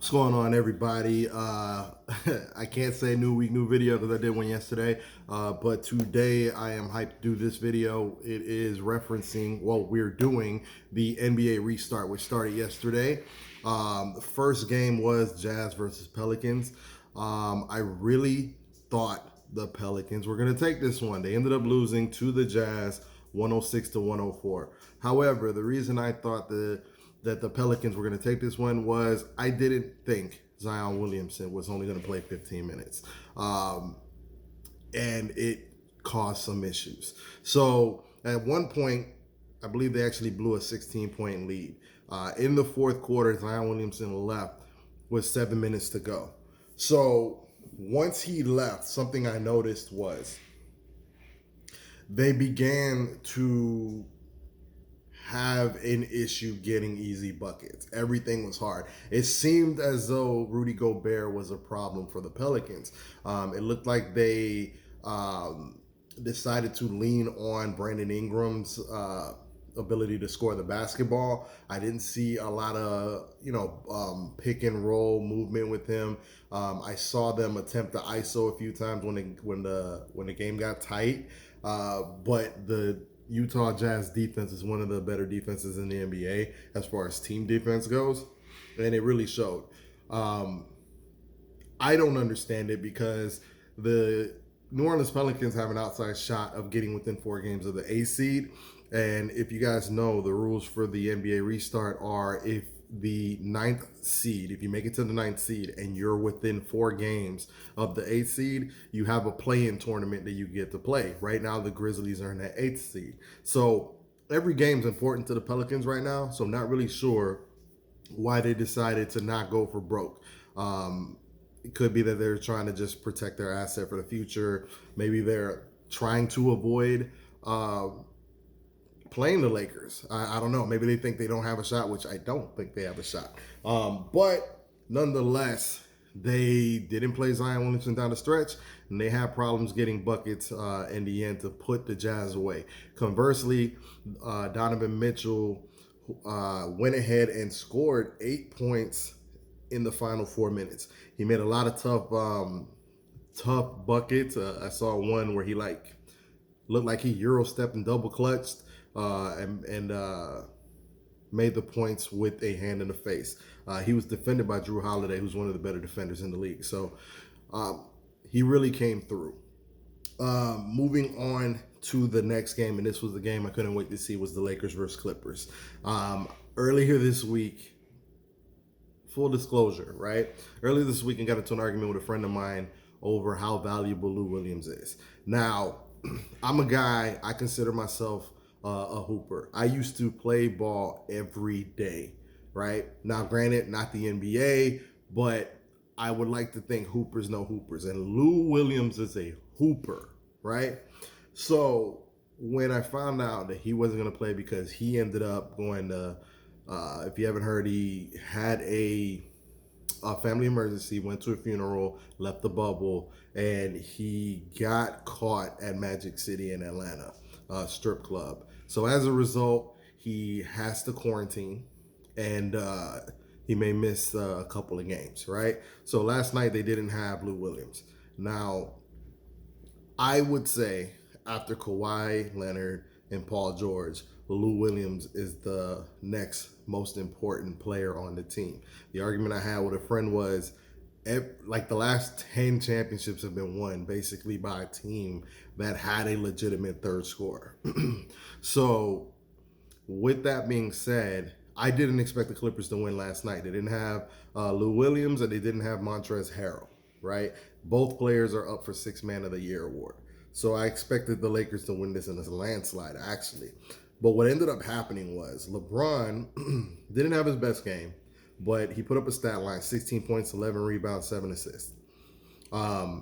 What's going on, everybody? I can't say new week, new video because I did one yesterday. But today I am hyped to do this video. It is referencing, well, we're doing the NBA restart, which started yesterday. The first game was Jazz versus Pelicans. I really thought the Pelicans were going to take this one. They ended up losing to the Jazz 106 to 104. However, the reason I thought that the Pelicans were going to take this one was I didn't think Zion Williamson was only going to play 15 minutes. And it caused some issues. So at one point, I believe they actually blew a 16-point lead. In the fourth quarter, Zion Williamson left with 7 minutes to go. So once he left, something I noticed was they began to have an issue getting easy buckets. Everything was hard. It seemed as though Rudy Gobert was a problem for the Pelicans. It looked like they decided to lean on Brandon Ingram's ability to score the basketball. I didn't see a lot of pick and roll movement with him. I saw them attempt the ISO a few times when the game got tight, but the Utah Jazz defense is one of the better defenses in the NBA as far as team defense goes, and it really showed. I don't understand it because the New Orleans Pelicans have an outside shot of getting within 4 games of the A seed. And if you guys know, the rules for the NBA restart are if the 9th seed, if you make it to the 9th seed and you're within 4 games of the 8th seed, you have a play-in tournament that you get to play. Right now, the Grizzlies are in that 8th seed. So every game's important to the Pelicans right now. So I'm not really sure why they decided to not go for broke. It could be that they're trying to just protect their asset for the future. Maybe they're trying to avoid playing the Lakers. I don't know. Maybe they think they don't have a shot, which I don't think they have a shot. But nonetheless, they didn't play Zion Williamson down the stretch, and they had problems getting buckets in the end to put the Jazz away. Conversely, Donovan Mitchell went ahead and scored 8 points in the final 4 minutes. He made a lot of tough buckets. I saw one where he looked like he Euro stepped and double clutched and made the points with a hand in the face. He was defended by Drew Holiday, who's one of the better defenders in the league. So he really came through. Moving on to the next game, and this was the game I couldn't wait to see, was the Lakers versus Clippers. Earlier this week, full disclosure, right? Earlier this week, I got into an argument with a friend of mine over how valuable Lou Williams is. Now, I'm a guy, I consider myself a hooper. I used to play ball every day, right? Now, granted, not the NBA, but I would like to think hoopers know hoopers. And Lou Williams is a hooper, right? So when I found out that he wasn't going to play because he ended up going to, if you haven't heard, he had a family emergency, went to a funeral, left the bubble, and he got caught at Magic City in Atlanta, strip club. So as a result, he has to quarantine, and he may miss a couple of games, right? So last night they didn't have Lou Williams. Now, I would say after Kawhi Leonard and Paul George, Lou Williams is the next most important player on the team. The argument I had with a friend was, like, the last 10 championships have been won basically by a team that had a legitimate third scorer. So with that being said, I didn't expect the Clippers to win last night. They didn't have Lou Williams and they didn't have Montrezl Harrell, right? Both players are up for 6th Man of the Year award. So I expected the Lakers to win this in a landslide, actually. But what ended up happening was LeBron didn't have his best game, but he put up a stat line: 16 points, 11 rebounds, 7 assists. I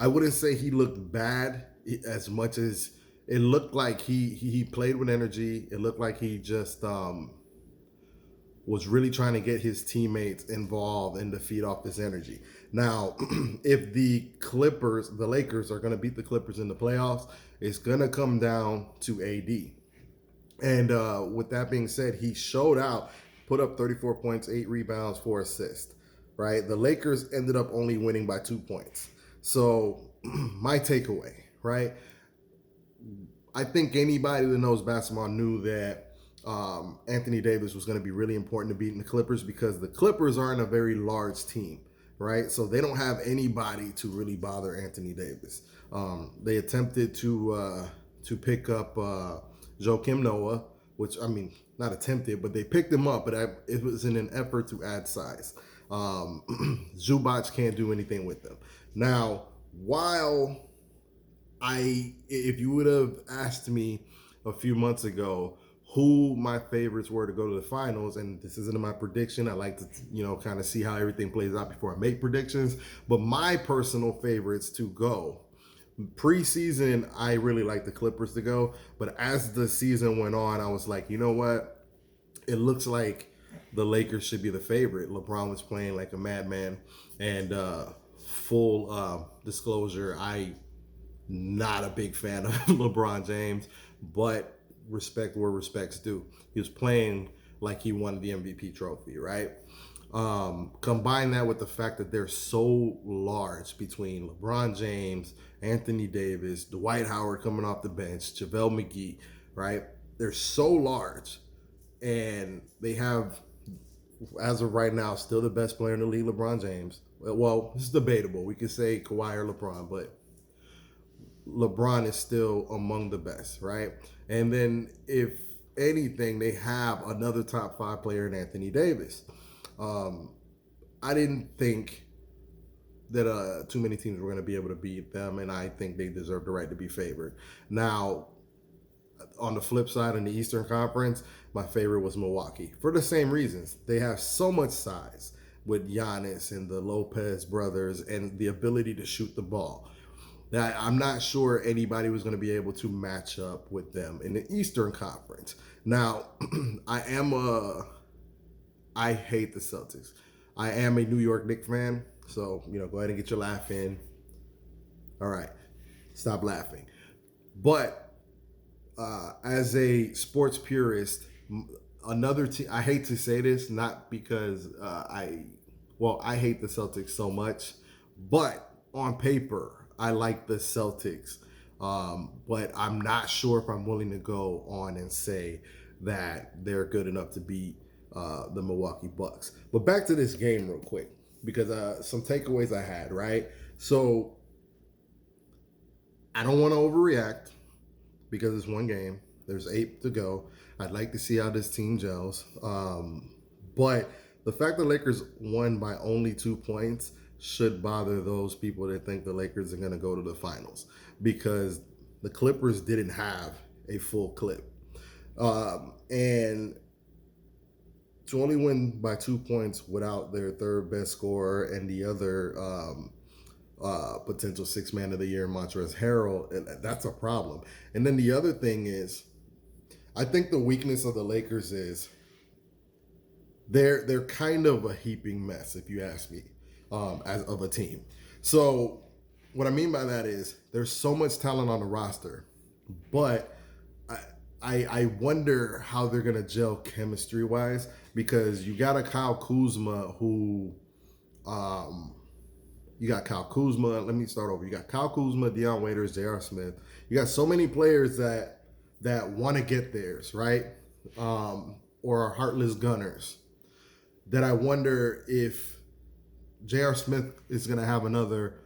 wouldn't say he looked bad as much as it looked like he played with energy. It looked like he just was really trying to get his teammates involved and to feed off this energy. Now, if the Lakers are going to beat the Clippers in the playoffs, it's going to come down to AD. And with that being said, he showed out, put up 34 points, 8 rebounds, 4 assists. right? The Lakers ended up only winning by 2 points. So my takeaway, right? I think anybody that knows basketball knew that Anthony Davis was going to be really important to beating the Clippers because the Clippers aren't a very large team, right? So they don't have anybody to really bother Anthony Davis. They attempted to pick up Joakim Noah, which I mean, not attempted, but they picked him up, but it was in an effort to add size. Zubac can't do anything with them. Now, while if you would have asked me a few months ago who my favorites were to go to the finals, and this isn't my prediction, I like to, kind of see how everything plays out before I make predictions. But my personal favorites to go preseason, I really like the Clippers to go. But as the season went on, I was like, you know what? It looks like the Lakers should be the favorite. LeBron was playing like a madman, and full disclosure, not a big fan of LeBron James, but respect where respect's due. He was playing like he won the MVP trophy, right? Combine that with the fact that they're so large between LeBron James, Anthony Davis, Dwight Howard coming off the bench, JaVale McGee, right? They're so large, and they have, as of right now, still the best player in the league, LeBron James. Well, it's debatable. We could say Kawhi or LeBron, but LeBron is still among the best, right? And then if anything, they have another top 5 player in Anthony Davis. I didn't think that too many teams were going to be able to beat them, and I think they deserve the right to be favored. Now, on the flip side, in the Eastern Conference, my favorite was Milwaukee for the same reasons. They have so much size with Giannis and the Lopez brothers and the ability to shoot the ball that I'm not sure anybody was going to be able to match up with them in the Eastern Conference. Now, I hate the Celtics. I am a New York Knicks fan, so go ahead and get your laugh in. All right, stop laughing. But as a sports purist, another team. I hate to say this, not because I hate the Celtics so much, but on paper, I like the Celtics, but I'm not sure if I'm willing to go on and say that they're good enough to beat the Milwaukee Bucks. But back to this game real quick, because some takeaways I had, right? So I don't want to overreact because it's one game. There's 8 to go. I'd like to see how this team gels. But the fact the Lakers won by only 2 points should bother those people that think the Lakers are going to go to the finals, because the Clippers didn't have a full clip. And to only win by 2 points without their third best scorer and the other potential 6th man of the year, Montrezl Harrell, that's a problem. And then the other thing is, I think the weakness of the Lakers is they're kind of a heaping mess, if you ask me, as of a team. So what I mean by that is there's so much talent on the roster, but I wonder how they're gonna gel chemistry wise, because you got a Kyle Kuzma who you got Kyle Kuzma. Let me start over. You got Kyle Kuzma, Deion Waiters, J.R. Smith. You got so many players that want to get theirs, right? Or are heartless gunners, that I wonder if J.R. Smith is going to have another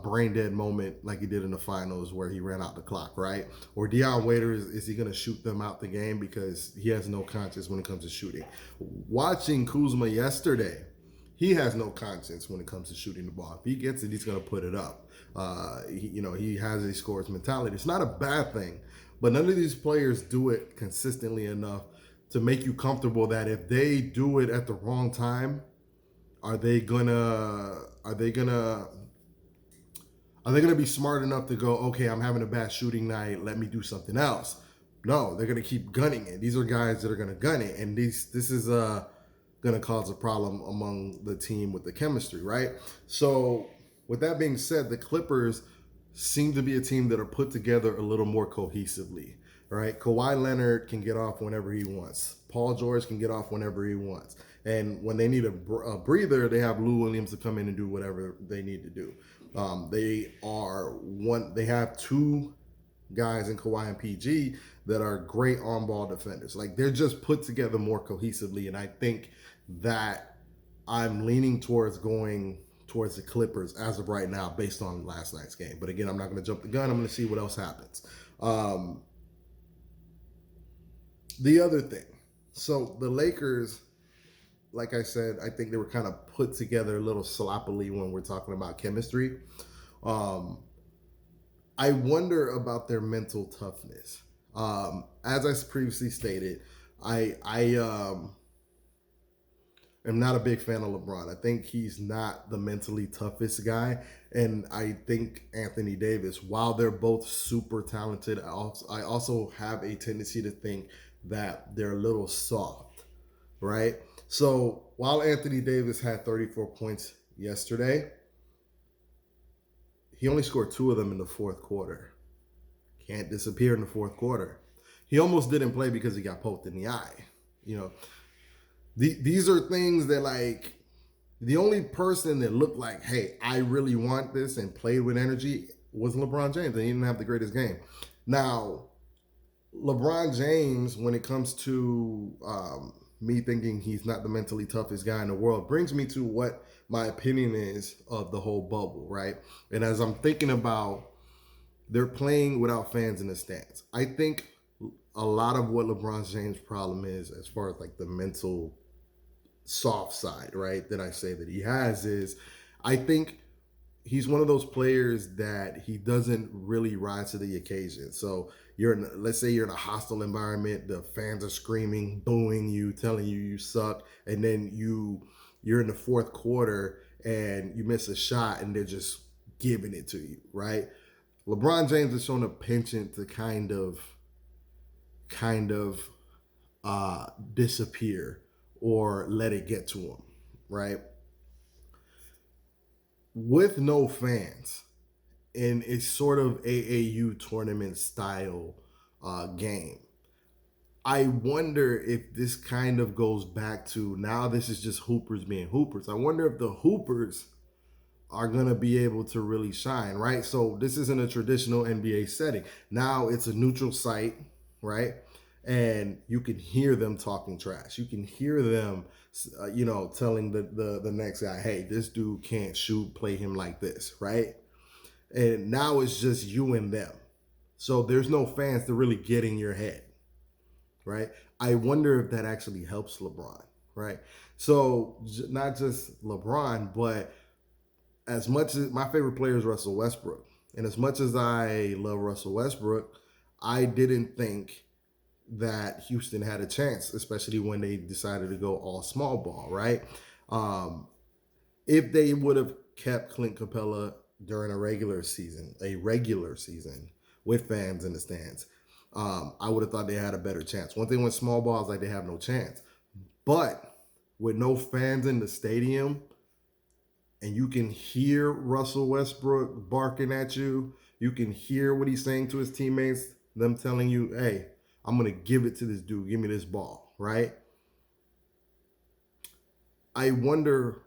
brain dead moment like he did in the finals where he ran out the clock, right? Or Deion Waiters, is he going to shoot them out the game because he has no conscience when it comes to shooting? Watching Kuzma yesterday, he has no conscience when it comes to shooting the ball. If he gets it, he's going to put it up. He has a scorer's mentality. It's not a bad thing, but none of these players do it consistently enough to make you comfortable that if they do it at the wrong time, are they gonna be smart enough to go, okay, I'm having a bad shooting night, let me do something else? No, they're gonna keep gunning it. These are guys that are gonna gun it, and this is gonna cause a problem among the team with the chemistry, right? So with that being said, the Clippers seem to be a team that are put together a little more cohesively, right? Kawhi Leonard can get off whenever he wants. Paul George can get off whenever he wants. And when they need a breather, they have Lou Williams to come in and do whatever they need to do. They have two guys in Kawhi and PG that are great on ball defenders. Like they're just put together more cohesively, and I think that I'm leaning towards going towards the Clippers as of right now, based on last night's game. But again, I'm not going to jump the gun. I'm going to see what else happens. The other thing, so the Lakers, like I said, I think they were kind of put together a little sloppily when we're talking about chemistry. I wonder about their mental toughness. As I previously stated, I am not a big fan of LeBron. I think he's not the mentally toughest guy. And I think Anthony Davis, while they're both super talented, I also have a tendency to think that they're a little soft, right? So while Anthony Davis had 34 points yesterday, he only scored 2 of them in the fourth quarter. Can't disappear in the fourth quarter. He almost didn't play because he got poked in the eye. You know, these are things that, like, the only person that looked like, hey, I really want this and played with energy was LeBron James, and he didn't have the greatest game. Now, LeBron James, when it comes to me thinking he's not the mentally toughest guy in the world, brings me to what my opinion is of the whole bubble, right? And as I'm thinking about, they're playing without fans in the stands. I think a lot of what LeBron James' problem is, as far as like the mental soft side, right, that I say that he has, is I think he's one of those players that he doesn't really rise to the occasion. So let's say you're in a hostile environment, the fans are screaming, booing you, telling you suck, and then you're in the fourth quarter and you miss a shot and they're just giving it to you, right? LeBron James has shown a penchant to kind of disappear or let it get to him, right? With no fans, and it's sort of AAU tournament style game. I wonder if this kind of goes back to, now this is just hoopers being hoopers. I wonder if the hoopers are going to be able to really shine, right? So this isn't a traditional NBA setting. Now it's a neutral site, right? And you can hear them talking trash. You can hear them, telling the next guy, hey, this dude can't shoot, play him like this, right? And now it's just you and them. So there's no fans to really get in your head, right? I wonder if that actually helps LeBron, right? So not just LeBron, but as much as my favorite player is Russell Westbrook, and as much as I love Russell Westbrook, I didn't think that Houston had a chance, especially when they decided to go all small ball, right? If they would have kept Clint Capella during a regular season with fans in the stands, I would have thought they had a better chance. One thing with small ball is like they have no chance. But with no fans in the stadium, and you can hear Russell Westbrook barking at you, you can hear what he's saying to his teammates, them telling you, hey, I'm going to give it to this dude. Give me this ball, right? I wonder,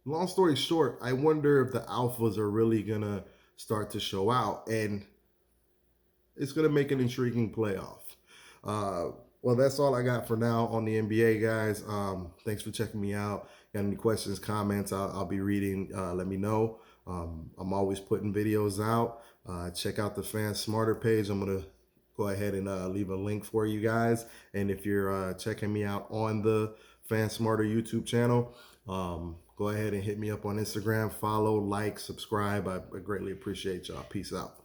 long story short, I wonder if the alphas are really going to start to show out, and it's going to make an intriguing playoff. Well, that's all I got for now on the NBA, guys. Thanks for checking me out. Got any questions, comments, I'll be reading. Let me know. I'm always putting videos out. Check out the Fan Smarter page. I'm going to go ahead and leave a link for you guys. And if you're checking me out on the Fan Smarter YouTube channel, go ahead and hit me up on Instagram. Follow, like, subscribe. I greatly appreciate y'all. Peace out.